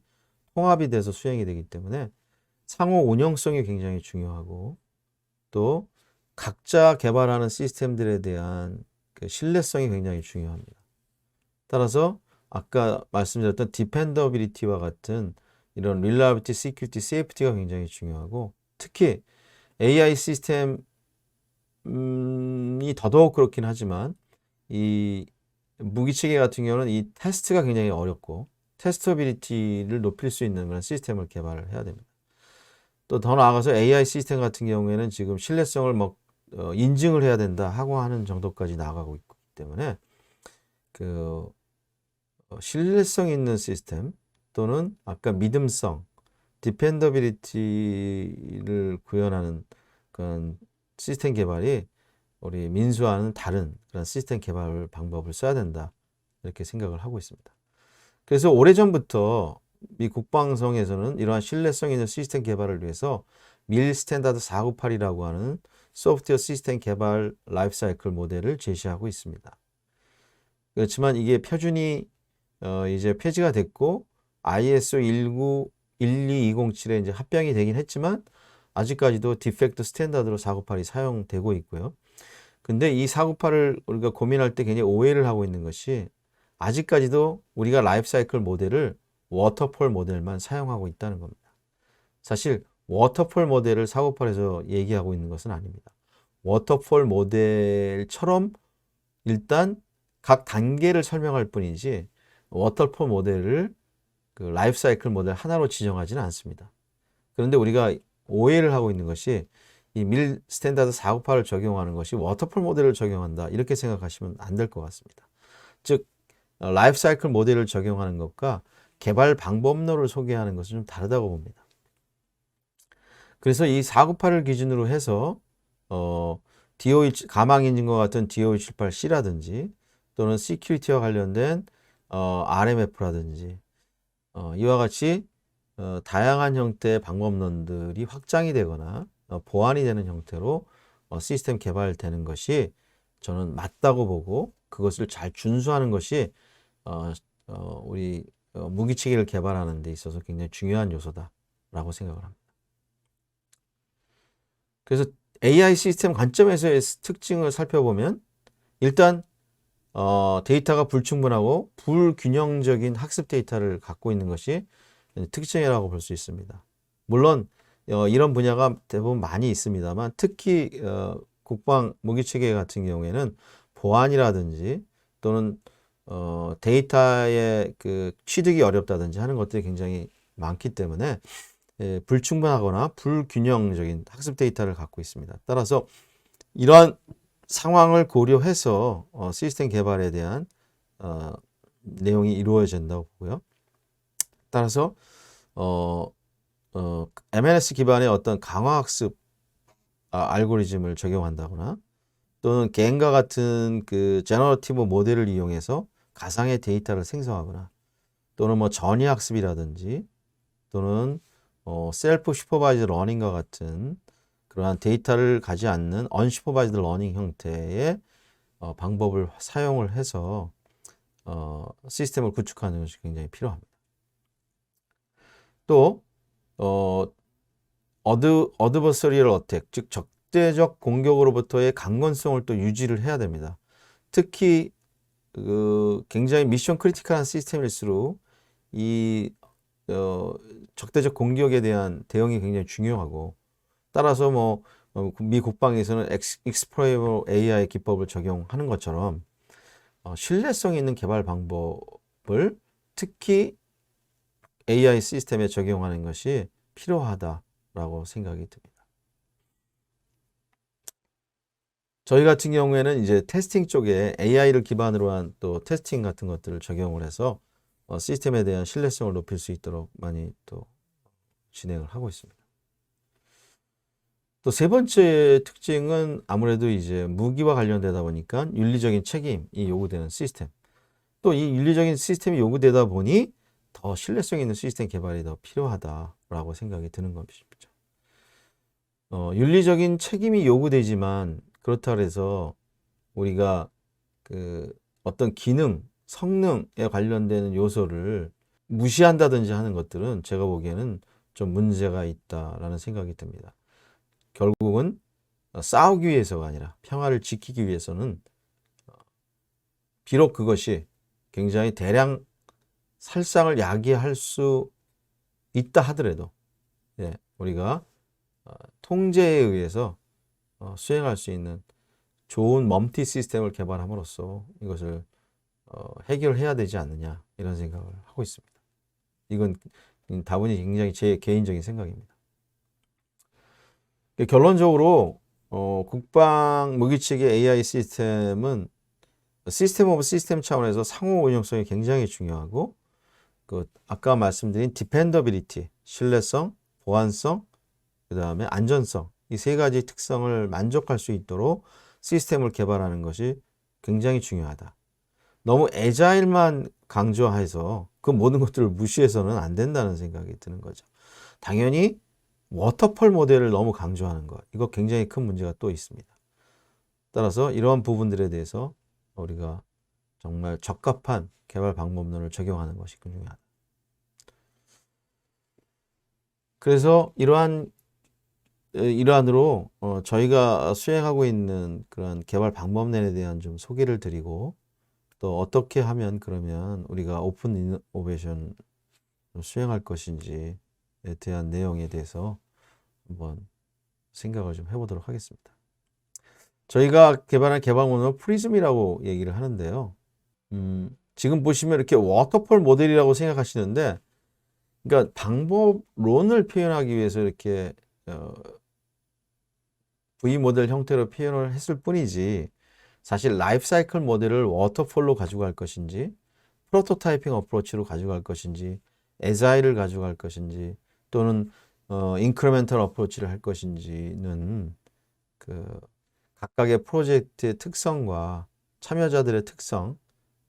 통합이 돼서 수행이 되기 때문에 상호 운영성이 굉장히 중요하고 또 각자 개발하는 시스템들에 대한 그 신뢰성이 굉장히 중요합니다. 따라서 아까 말씀드렸던 디펜더빌리티와 같은 이런 릴라비티, 시큐리티, 세이프티가 굉장히 중요하고 특히 AI 시스템이 더더욱 그렇긴 하지만 이 무기체계 같은 경우는 이 테스트가 굉장히 어렵고 테스터빌리티를 높일 수 있는 그런 시스템을 개발을 해야 됩니다. 또 더 나아가서 AI 시스템 같은 경우에는 지금 신뢰성을 인증을 해야 된다 하고 하는 정도까지 나아가고 있기 때문에 그 신뢰성 있는 시스템 또는 아까 믿음성, 디펜더빌리티를 구현하는 그런 시스템 개발이 우리 민수와는 다른 그런 시스템 개발 방법을 써야 된다 이렇게 생각을 하고 있습니다. 그래서 오래전부터 미 국방성에서는 이러한 신뢰성 있는 시스템 개발을 위해서 밀 스탠다드 498이라고 하는 소프트웨어 시스템 개발 라이프 사이클 모델을 제시하고 있습니다. 그렇지만 이게 표준이 이제 폐지가 됐고 ISO 12207에 이제 합병이 되긴 했지만 아직까지도 디펙트 스탠다드로 498이 사용되고 있고요. 근데 이 498을 우리가 고민할 때 굉장히 오해를 하고 있는 것이 아직까지도 우리가 라이프 사이클 모델을 워터폴 모델만 사용하고 있다는 겁니다. 사실 워터폴 모델을 498에서 얘기하고 있는 것은 아닙니다. 워터폴 모델처럼 일단 각 단계를 설명할 뿐이지 워터폴 모델을 그 라이프 사이클 모델 하나로 지정하지는 않습니다. 그런데 우리가 오해를 하고 있는 것이 이 밀 스탠다드 498을 적용하는 것이 워터폴 모델을 적용한다 이렇게 생각하시면 안 될 것 같습니다. 즉 라이프 사이클 모델을 적용하는 것과 개발 방법론을 소개하는 것은 좀 다르다고 봅니다. 그래서 이 498을 기준으로 해서 DOE 가망 인증과 같은 DOE78C라든지 또는 시큐리티와 관련된 RMF라든지 이와 같이 다양한 형태의 방법론들이 확장이 되거나 보완이 되는 형태로 시스템 개발되는 것이 저는 맞다고 보고 그것을 잘 준수하는 것이 우리 무기체계를 개발하는 데 있어서 굉장히 중요한 요소다라고 생각을 합니다. 그래서 AI 시스템 관점에서의 특징을 살펴보면 일단 데이터가 불충분하고 불균형적인 학습 데이터를 갖고 있는 것이 특징이라고 볼 수 있습니다. 물론 이런 분야가 대부분 많이 있습니다만 특히 국방 무기체계 같은 경우에는 보안이라든지 또는 데이터의 그 취득이 어렵다든지 하는 것들이 굉장히 많기 때문에 불충분하거나 불균형적인 학습 데이터를 갖고 있습니다. 따라서 이러한 상황을 고려해서 시스템 개발에 대한 내용이 이루어진다고 보고요. 따라서 MNS 기반의 어떤 강화학습 알고리즘을 적용한다거나 또는 겐가 같은 그 제너러티브 모델을 이용해서 가상의 데이터를 생성하거나 또는 뭐 전이학습이라든지 또는 셀프 슈퍼바이즈 러닝과 같은 그러한 데이터를 가지 않는 언슈퍼바이즈드 러닝 형태의 방법을 사용을 해서 시스템을 구축하는 것이 굉장히 필요합니다. 또 어드버서리얼 어택, 즉 적대적 공격으로부터의 강건성을 또 유지를 해야 됩니다. 특히 굉장히 미션 크리티컬한 시스템일수록 이 적대적 공격에 대한 대응이 굉장히 중요하고 따라서 뭐 미 국방에서는 익스플로레이블 AI 기법을 적용하는 것처럼 신뢰성 있는 개발 방법을 특히 AI 시스템에 적용하는 것이 필요하다라고 생각이 듭니다. 저희 같은 경우에는 이제 테스팅 쪽에 AI를 기반으로 한 또 테스팅 같은 것들을 적용을 해서 시스템에 대한 신뢰성을 높일 수 있도록 많이 또 진행을 하고 있습니다. 또 세 번째 특징은 아무래도 이제 무기와 관련되다 보니까 윤리적인 책임이 요구되는 시스템. 또 이 윤리적인 시스템이 요구되다 보니 더 신뢰성 있는 시스템 개발이 더 필요하다라고 생각이 드는 것이죠. 윤리적인 책임이 요구되지만 그렇다고 해서 우리가 그 어떤 기능, 성능에 관련되는 요소를 무시한다든지 하는 것들은 제가 보기에는 좀 문제가 있다라는 생각이 듭니다. 결국은 싸우기 위해서가 아니라 평화를 지키기 위해서는 비록 그것이 굉장히 대량 살상을 야기할 수 있다 하더라도 우리가 통제에 의해서 수행할 수 있는 좋은 멀티 시스템을 개발함으로써 이것을 해결해야 되지 않느냐 이런 생각을 하고 있습니다. 이건 다분히 굉장히 제 개인적인 생각입니다. 결론적으로 국방 무기체계 AI 시스템은 시스템 오브 시스템 차원에서 상호 운용성이 굉장히 중요하고 그 아까 말씀드린 디펜더빌리티, 신뢰성, 보안성, 그 다음에 안전성 이 세 가지 특성을 만족할 수 있도록 시스템을 개발하는 것이 굉장히 중요하다. 너무 애자일만 강조해서 그 모든 것들을 무시해서는 안 된다는 생각이 드는 거죠. 당연히 워터폴 모델을 너무 강조하는 것 이거 굉장히 큰 문제가 또 있습니다. 따라서 이러한 부분들에 대해서 우리가 정말 적합한 개발 방법론을 적용하는 것이 중요하다. 그래서 이러한으로 저희가 수행하고 있는 그런 개발 방법론에 대한 좀 소개를 드리고 또 어떻게 하면 그러면 우리가 오픈 이노베이션 수행할 것인지에 대한 내용에 대해서 한번 생각을 좀 해보도록 하겠습니다. 저희가 개발한 개방문은 프리즘이라고 얘기를 하는데요. 지금 보시면 이렇게 워터폴 모델이라고 생각하시는데, 그러니까 방법론을 표현하기 위해서 이렇게 V 모델 형태로 표현을 했을 뿐이지, 사실 라이프 사이클 모델을 워터폴로 가져갈 것인지, 프로토타이핑 어프로치로 가져갈 것인지, 에자일을 가져갈 것인지, 또는 인크리멘털 어프로치를 할 것인지는 그 각각의 프로젝트의 특성과 참여자들의 특성,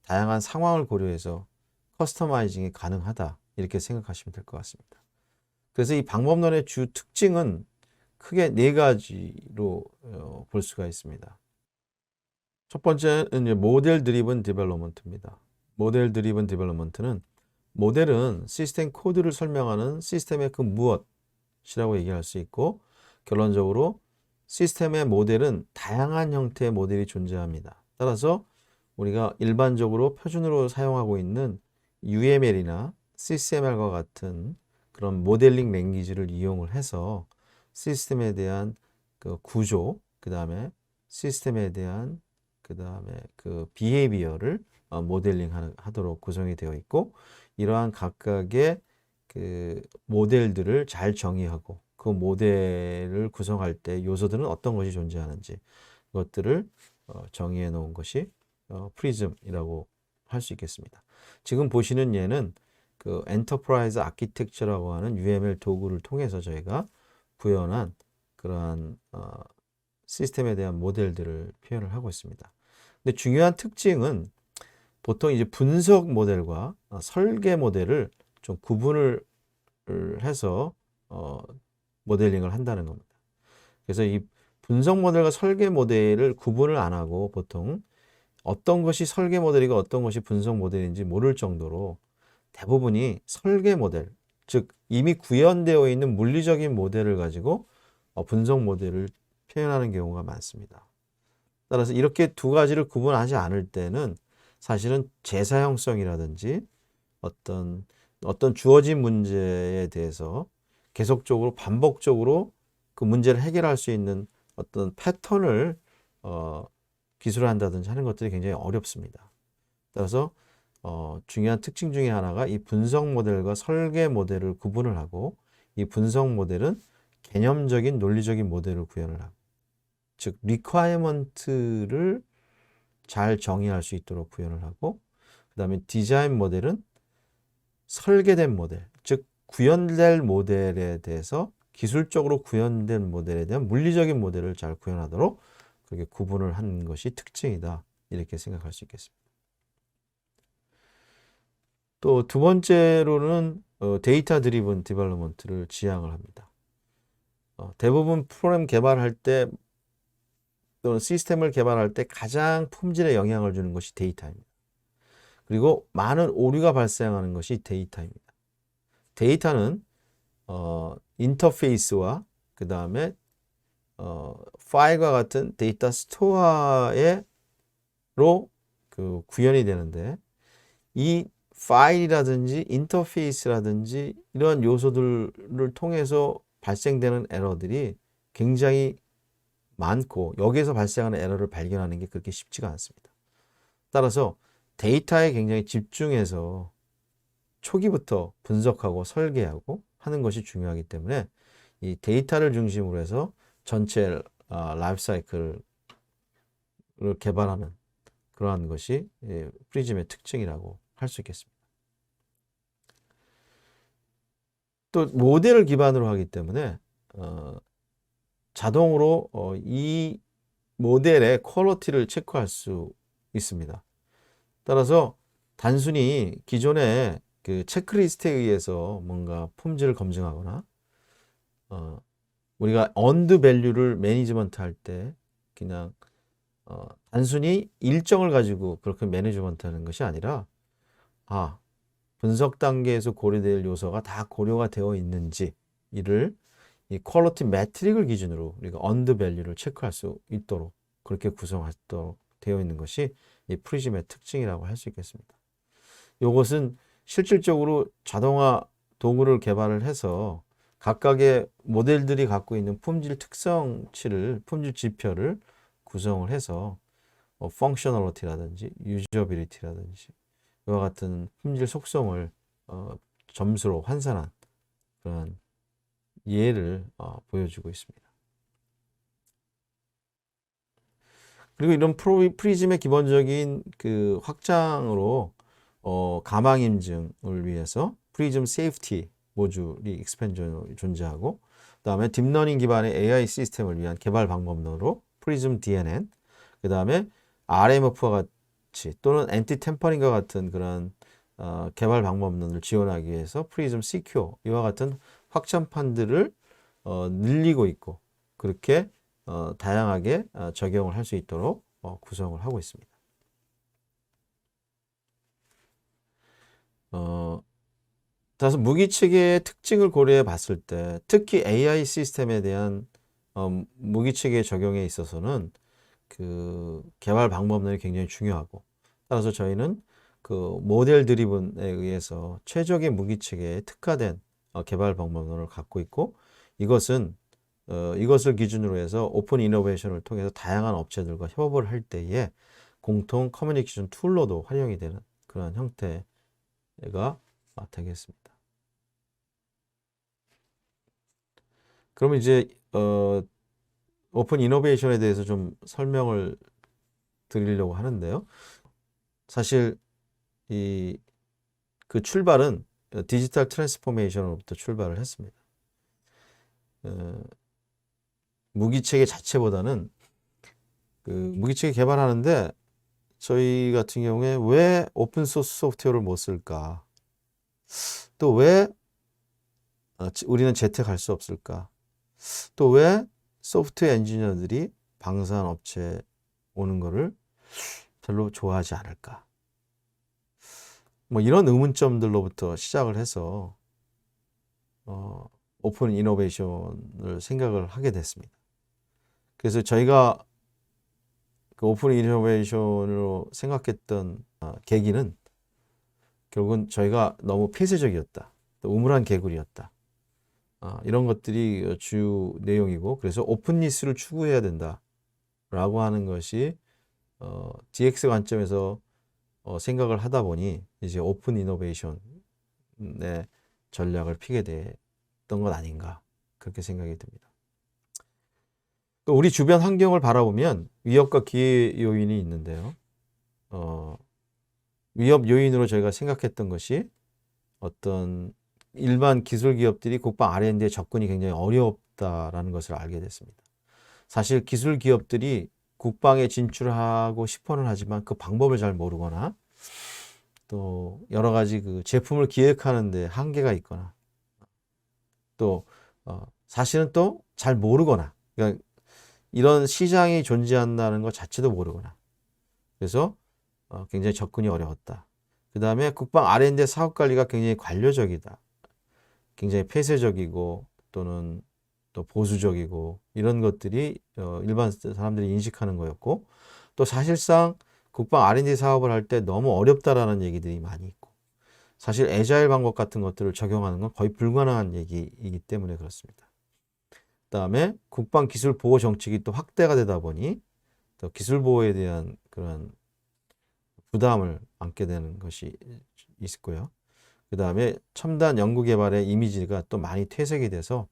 다양한 상황을 고려해서 커스터마이징이 가능하다, 이렇게 생각하시면 될 것 같습니다. 그래서 이 방법론의 주 특징은 크게 네 가지로 볼 수가 있습니다. 첫 번째는 이제 모델 드리븐 디벨롭먼트입니다. 모델 드리븐 디벨롭먼트는, 모델은 시스템 코드를 설명하는 시스템의 그 무엇이라고 얘기할 수 있고, 결론적으로 시스템의 모델은 다양한 형태의 모델이 존재합니다. 따라서 우리가 일반적으로 표준으로 사용하고 있는 UML이나 CCML과 같은 그런 모델링 랭귀지를 이용을 해서 시스템에 대한 그 구조, 그 다음에 시스템에 대한 그 다음에 그 비헤이비어를 모델링 하도록 구성이 되어 있고, 이러한 각각의 그 모델들을 잘 정의하고 그 모델을 구성할 때 요소들은 어떤 것이 존재하는지 그것들을 정의해 놓은 것이 프리즘이라고 할 수 있겠습니다. 지금 보시는 예는 그 엔터프라이즈 아키텍처라고 하는 UML 도구를 통해서 저희가 구현한 그러한 시스템에 대한 모델들을 표현을 하고 있습니다. 근데 중요한 특징은 보통 이제 분석 모델과 설계 모델을 좀 구분을 해서 모델링을 한다는 겁니다. 그래서 이 분석 모델과 설계 모델을 구분을 안 하고 보통 어떤 것이 설계 모델이고 어떤 것이 분석 모델인지 모를 정도로 대부분이 설계 모델, 즉 이미 구현되어 있는 물리적인 모델을 가지고 분석 모델을 표현하는 경우가 많습니다. 따라서 이렇게 두 가지를 구분하지 않을 때는 사실은 재사용성이라든지 어떤 주어진 문제에 대해서 계속적으로 반복적으로 그 문제를 해결할 수 있는 어떤 패턴을 기술한다든지 하는 것들이 굉장히 어렵습니다. 따라서 중요한 특징 중에 하나가 이 분석 모델과 설계 모델을 구분을 하고, 이 분석 모델은 개념적인 논리적인 모델을 구현을 하고, 즉 리퀘어먼트를 잘 정의할 수 있도록 구현을 하고, 그 다음에 디자인 모델은 설계된 모델, 즉 구현될 모델에 대해서 기술적으로 구현된 모델에 대한 물리적인 모델을 잘 구현하도록 그렇게 구분을 한 것이 특징이다, 이렇게 생각할 수 있겠습니다. 또 두 번째로는 데이터 드리븐 디벨롭먼트를 지향을 합니다. 대부분 프로그램 개발할 때 또는 시스템을 개발할 때 가장 품질에 영향을 주는 것이 데이터입니다. 그리고 많은 오류가 발생하는 것이 데이터입니다. 데이터는 인터페이스와 그 다음에 파일과 같은 데이터 스토어로 그 구현이 되는데, 이 파일이라든지 인터페이스라든지 이런 요소들을 통해서 발생되는 에러들이 굉장히 많고, 여기에서 발생하는 에러를 발견하는 게 그렇게 쉽지가 않습니다. 따라서 데이터에 굉장히 집중해서 초기부터 분석하고 설계하고 하는 것이 중요하기 때문에 이 데이터를 중심으로 해서 전체 라이프 사이클을 개발하는 그러한 것이 프리즘의 특징이라고 할 수 있겠습니다. 또 모델을 기반으로 하기 때문에 자동으로 이 모델의 퀄리티를 체크할 수 있습니다. 따라서 단순히 기존의 그 체크리스트에 의해서 뭔가 품질을 검증하거나 우리가 언드 밸류를 매니지먼트 할 때 그냥 단순히 일정을 가지고 그렇게 매니지먼트 하는 것이 아니라, 분석 단계에서 고려될 요소가 다 고려가 되어 있는지 이를 이 퀄리티 매트릭을 기준으로 우리가 언드 밸류를 체크할 수 있도록 그렇게 구성하도록 되어 있는 것이 이 프리즘의 특징이라고 할 수 있겠습니다. 이것은 실질적으로 자동화 도구를 개발을 해서 각각의 모델들이 갖고 있는 품질 특성치를, 품질 지표를 구성을 해서 펑셔널리티라든지 유저빌리티라든지 이와 같은 품질 속성을 점수로 환산한 그런 예를 보여주고 있습니다. 그리고 이런 프리즘의 기본적인 그 확장으로 가망 인증을 위해서 프리즘 세이프티 모듈이 익스펜션으로 존재하고, 그다음에 딥러닝 기반의 AI 시스템을 위한 개발 방법론으로 프리즘 DNN, 그다음에 RMF와 같이 또는 엔티 템퍼링과 같은 그런 개발 방법론을 지원하기 위해서 프리즘 시큐어 이와 같은 확장판들을 늘리고 있고, 그렇게 다양하게 적용을 할 수 있도록 구성을 하고 있습니다. 따라서 무기 체계의 특징을 고려해 봤을 때 특히 AI 시스템에 대한 무기 체계 적용에 있어서는 그 개발 방법론이 굉장히 중요하고, 따라서 저희는 그 모델 드리븐에 의해서 최적의 무기 체계에 특화된 개발 방법론을 갖고 있고, 이것을 기준으로 해서 오픈 이노베이션을 통해서 다양한 업체들과 협업을 할 때에 공통 커뮤니케이션 툴로도 활용이 되는 그런 형태가 되겠습니다. 그러면 이제 오픈 이노베이션에 대해서 좀 설명을 드리려고 하는데요. 사실 그 출발은 디지털 트랜스포메이션으로부터 출발을 했습니다. 무기체계 자체보다는 그 무기체계 개발하는데 저희 같은 경우에 왜 오픈소스 소프트웨어를 못 쓸까? 또 왜 우리는 재택할 수 없을까? 또 왜 소프트웨어 엔지니어들이 방산 업체에 오는 거를 별로 좋아하지 않을까? 뭐 이런 의문점들로부터 시작을 해서 오픈 이노베이션을 생각을 하게 됐습니다. 그래서 저희가 그 오픈 이노베이션으로 생각했던 계기는 결국은 저희가 너무 폐쇄적이었다, 또 우물한 개구리였다, 이런 것들이 주요 내용이고, 그래서 오픈니스를 추구해야 된다라고 하는 것이 DX 관점에서 생각을 하다 보니 이제 오픈 이노베이션의 전략을 피게 됐던 것 아닌가, 그렇게 생각이 듭니다. 또 우리 주변 환경을 바라보면 위협과 기회 요인이 있는데요. 위협 요인으로 저희가 생각했던 것이 어떤 일반 기술 기업들이 국방 R&D에 접근이 굉장히 어렵다라는 것을 알게 됐습니다. 사실 기술 기업들이 국방에 진출하고 싶어는 하지만 그 방법을 잘 모르거나, 또 여러 가지 그 제품을 기획하는 데 한계가 있거나, 또 사실은 또 잘 모르거나, 그러니까 이런 시장이 존재한다는 것 자체도 모르거나, 그래서 굉장히 접근이 어려웠다. 그 다음에 국방 R&D 사업 관리가 굉장히 관료적이다, 굉장히 폐쇄적이고 또는 또 보수적이고, 이런 것들이 일반 사람들이 인식하는 거였고, 또 사실상 국방 R&D 사업을 할 때 너무 어렵다라는 얘기들이 많이 있고, 사실 애자일 방법 같은 것들을 적용하는 건 거의 불가능한 얘기이기 때문에 그렇습니다. 그다음에 국방 기술 보호 정책이 또 확대가 되다 보니 또 기술 보호에 대한 그런 부담을 안게 되는 것이 있고요. 그다음에 첨단 연구 개발의 이미지가 또 많이 퇴색이 돼서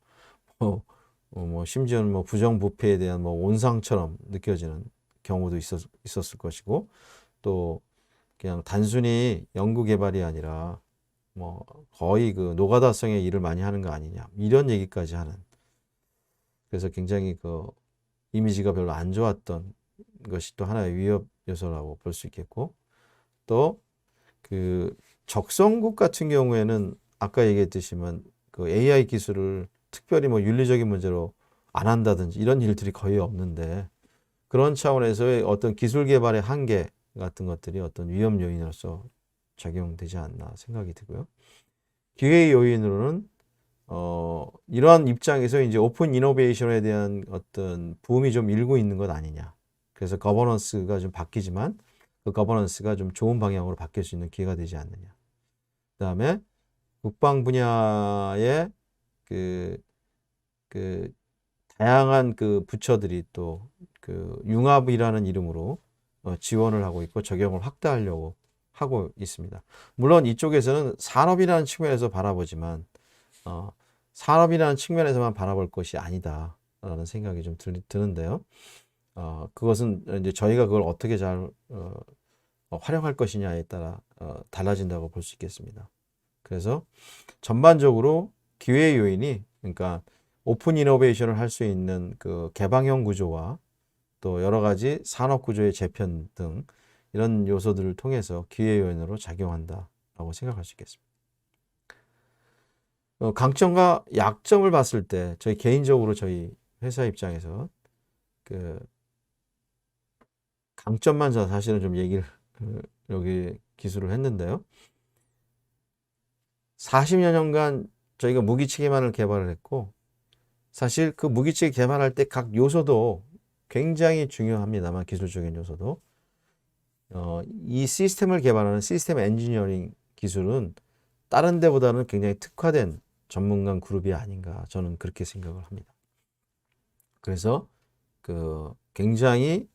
심지어는 뭐 부정부패에 대한 뭐 온상처럼 느껴지는 경우도 있었을 것이고, 또 그냥 단순히 연구 개발이 아니라 뭐 거의 그 노가다성의 일을 많이 하는 거 아니냐, 이런 얘기까지 하는, 그래서 굉장히 그 이미지가 별로 안 좋았던 것이 또 하나의 위협 요소라고 볼 수 있겠고, 또 그 적성국 같은 경우에는 아까 얘기했듯이만 그 AI 기술을 특별히 뭐 윤리적인 문제로 안 한다든지 이런 일들이 거의 없는데, 그런 차원에서의 어떤 기술 개발의 한계 같은 것들이 어떤 위험 요인으로서 작용되지 않나 생각이 들고요. 기회 요인으로는 이러한 입장에서 이제 오픈 이노베이션에 대한 어떤 붐이 좀 일고 있는 것 아니냐. 그래서 거버넌스가 좀 바뀌지만 그 거버넌스가 좀 좋은 방향으로 바뀔 수 있는 기회가 되지 않느냐. 그다음에 국방 분야의 그 다양한 그 부처들이 또 그 융합이라는 이름으로 지원을 하고 있고 적용을 확대하려고 하고 있습니다. 물론 이쪽에서는 산업이라는 측면에서 바라보지만 산업이라는 측면에서만 바라볼 것이 아니다라는 생각이 좀 드는데요. 그것은 이제 저희가 그걸 어떻게 잘 활용할 것이냐에 따라 달라진다고 볼 수 있겠습니다. 그래서 전반적으로 기회 요인이, 그러니까 오픈 이노베이션을 할 수 있는 그 개방형 구조와 또 여러 가지 산업 구조의 재편 등 이런 요소들을 통해서 기회 요인으로 작용한다라고 생각할 수 있겠습니다. 강점과 약점을 봤을 때 저희 개인적으로 저희 회사 입장에서 그 강점만 사실은 좀 얘기를 여기 기술을 했는데요. 40여 년간 저희가 무기체계만을 개발을 했고, 사실 그 무기체계 개발할 때 각 요소도 굉장히 중요합니다만, 기술적인 요소도 이 시스템을 개발하는 시스템 엔지니어링 기술은 다른 데보다는 굉장히 특화된 전문가 그룹이 아닌가, 저는 그렇게 생각을 합니다. 그래서 그 굉장히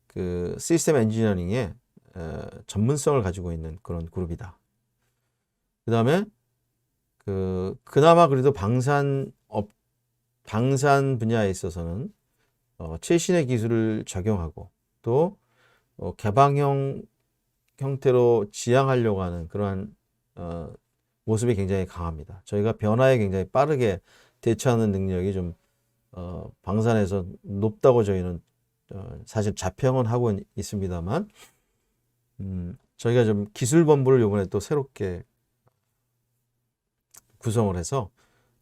그 시스템 엔지니어링에 전문성을 가지고 있는 그런 그룹이다. 그 다음에 그나마 그래도 방산 분야에 있어서는 최신의 기술을 적용하고 또 개방형 형태로 지향하려고 하는 그러한 모습이 굉장히 강합니다. 저희가 변화에 굉장히 빠르게 대처하는 능력이 좀 방산에서 높다고 저희는 사실 자평은 하고 있습니다만, 저희가 좀 기술본부를 이번에 또 새롭게 구성을 해서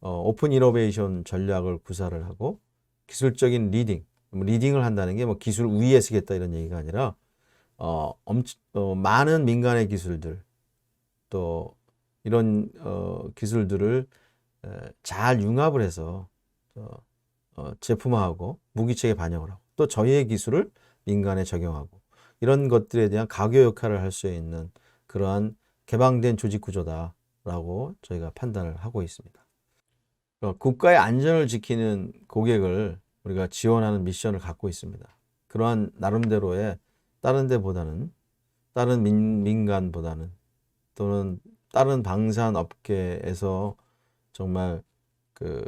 오픈 이노베이션 전략을 구사를 하고, 기술적인 리딩을 한다는 게 뭐 기술 우위에 서겠다 이런 얘기가 아니라 많은 민간의 기술들 또 이런 기술들을 잘 융합을 해서 제품화하고 무기체계 반영을 하고 또 저희의 기술을 민간에 적용하고 이런 것들에 대한 가교 역할을 할 수 있는 그러한 개방된 조직 구조다라고 저희가 판단을 하고 있습니다. 국가의 안전을 지키는 고객을 우리가 지원하는 미션을 갖고 있습니다. 그러한 나름대로의 다른 데보다는, 다른 민간보다는 또는 다른 방산 업계에서 정말 그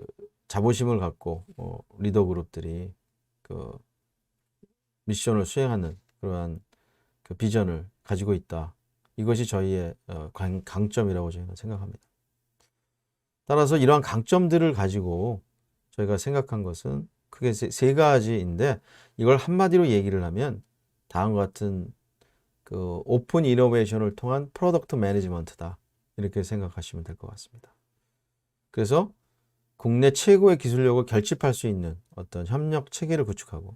자부심을 갖고 리더 그룹들이 그 미션을 수행하는 그러한 그 비전을 가지고 있다. 이것이 저희의 강점이라고 저희는 생각합니다. 따라서 이러한 강점들을 가지고 저희가 생각한 것은 크게 세 가지인데, 이걸 한마디로 얘기를 하면 다음과 같은 그 오픈 이노베이션을 통한 프로덕트 매니지먼트다, 이렇게 생각하시면 될 것 같습니다. 그래서 국내 최고의 기술력을 결집할 수 있는 어떤 협력 체계를 구축하고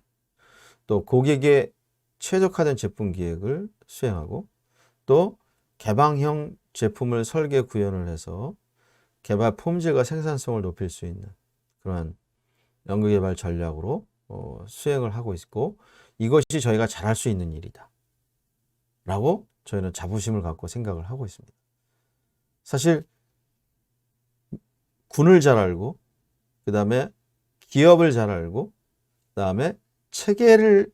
또 고객의 최적화된 제품 기획을 수행하고 또 개방형 제품을 설계 구현을 해서 개발 품질과 생산성을 높일 수 있는 그러한 연구개발 전략으로 수행을 하고 있고, 이것이 저희가 잘할 수 있는 일이다 라고 저희는 자부심을 갖고 생각을 하고 있습니다. 사실 군을 잘 알고 그 다음에 기업을 잘 알고 그 다음에 체계를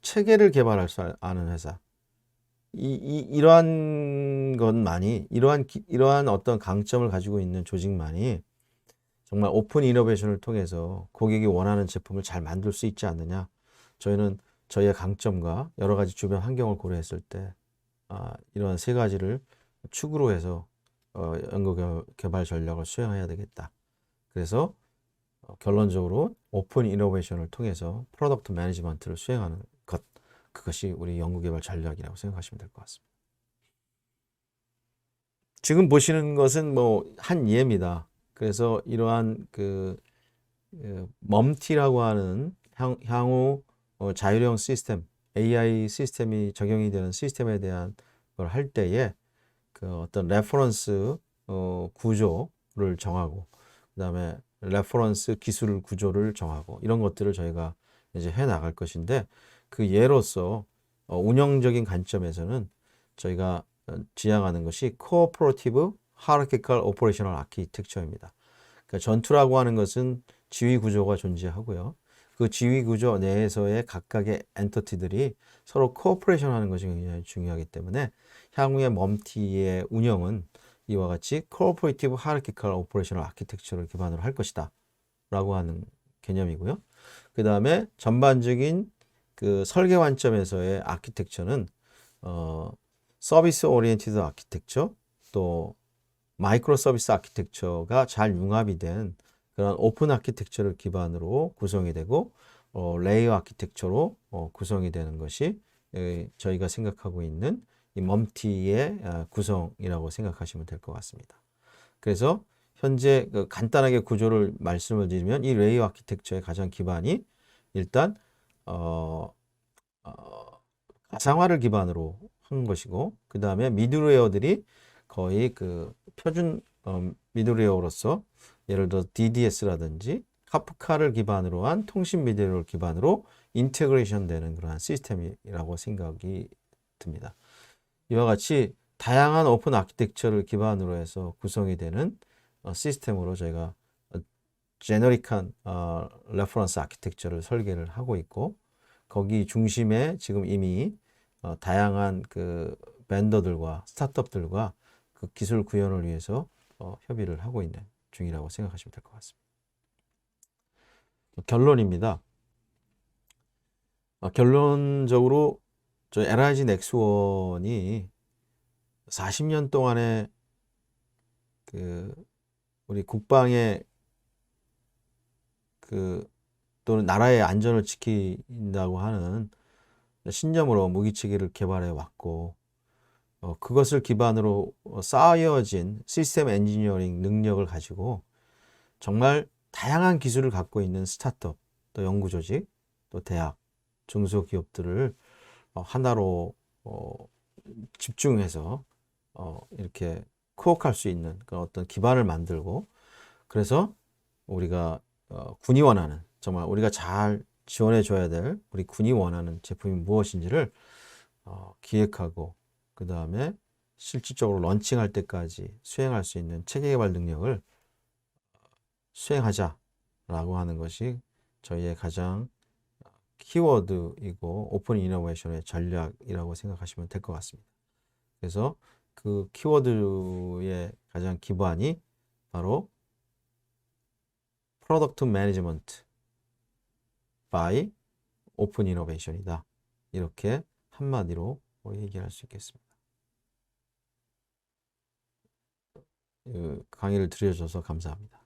개발할 줄 아는 회사, 이러한 것만이, 이러한 어떤 강점을 가지고 있는 조직만이 정말 오픈 이노베이션을 통해서 고객이 원하는 제품을 잘 만들 수 있지 않느냐. 저희는 저희의 강점과 여러 가지 주변 환경을 고려했을 때 이러한 세 가지를 축으로 해서 연구 개발 전략을 수행해야 되겠다. 그래서 결론적으로 오픈 이노베이션을 통해서 프로덕트 매니지먼트를 수행하는 것, 그것이 우리 연구개발 전략이라고 생각하시면 될 것 같습니다. 지금 보시는 것은 뭐 한 예입니다. 그래서 이러한 그 멈티라고 하는 향후 자율형 시스템, AI 시스템이 적용이 되는 시스템에 대한 걸 할 때에 그 어떤 레퍼런스 구조를 정하고 그다음에 레퍼런스 기술 구조를 정하고 이런 것들을 저희가 이제 해 나갈 것인데, 그 예로서 운영적인 관점에서는 저희가 지향하는 것이 코오퍼레이티브 하이라키컬 오퍼레이셔널 아키텍처입니다. 그러니까 전투라고 하는 것은 지휘 구조가 존재하고요. 그 그 지위 구조 내에서의 각각의 엔터티들이 서로 코오퍼레이션 하는 것이 굉장히 중요하기 때문에 향후의 멈티의 운영은 이와 같이 코오퍼레이티브 하이라키컬 오퍼레이셔널 아키텍처를 기반으로 할 것이다 라고 하는 개념이고요. 그 다음에 전반적인 그 설계 관점에서의 아키텍처는 서비스 오리엔티드 아키텍처 또 마이크로 서비스 아키텍처가 잘 융합이 된 그런 오픈 아키텍처를 기반으로 구성이 되고 레이어 아키텍처로 구성이 되는 것이 저희가 생각하고 있는 이 멈티의 구성이라고 생각하시면 될 것 같습니다. 그래서 현재 그 간단하게 구조를 말씀을 드리면 이 레이어 아키텍처의 가장 기반이 일단 가상화를 기반으로 한 것이고 그 다음에 미들웨어들이 거의 그 표준 미들웨어로서 예를 들어 DDS라든지 카프카를 기반으로 한 통신 미들웨어를 기반으로 인테그레이션 되는 그러한 시스템이라고 생각이 듭니다. 이와 같이 다양한 오픈 아키텍처를 기반으로 해서 구성이 되는 시스템으로 저희가 제너릭한 레퍼런스 아키텍처를 설계를 하고 있고 거기 중심에 지금 이미 다양한 그 벤더들과 스타트업들과 그 기술 구현을 위해서 협의를 하고 있는 중이라고 생각하시면 될 것 같습니다. 결론입니다. 결론적으로 저 LIG 넥스원이 40년 동안에 그 우리 국방의 그 또는 나라의 안전을 지킨다고 하는 신념으로 무기체계를 개발해 왔고 그것을 기반으로 쌓여진 시스템 엔지니어링 능력을 가지고 정말 다양한 기술을 갖고 있는 스타트업, 또 연구조직, 또 대학, 중소기업들을 하나로 집중해서 이렇게 코어할 수 있는 그런 어떤 기반을 만들고 그래서 우리가 군이 원하는 정말 우리가 잘 지원해 줘야 될 우리 군이 원하는 제품이 무엇인지를 기획하고 그 다음에 실질적으로 런칭할 때까지 수행할 수 있는 체계 개발 능력을 수행하자라고 하는 것이 저희의 가장 키워드이고 오픈 이노베이션의 전략이라고 생각하시면 될 것 같습니다. 그래서 그 키워드의 가장 기반이 바로 프로덕트 매니지먼트 by 오픈 이노베이션이다. 이렇게 한마디로 얘기할 수 있겠습니다. 강의를 들려줘서 감사합니다.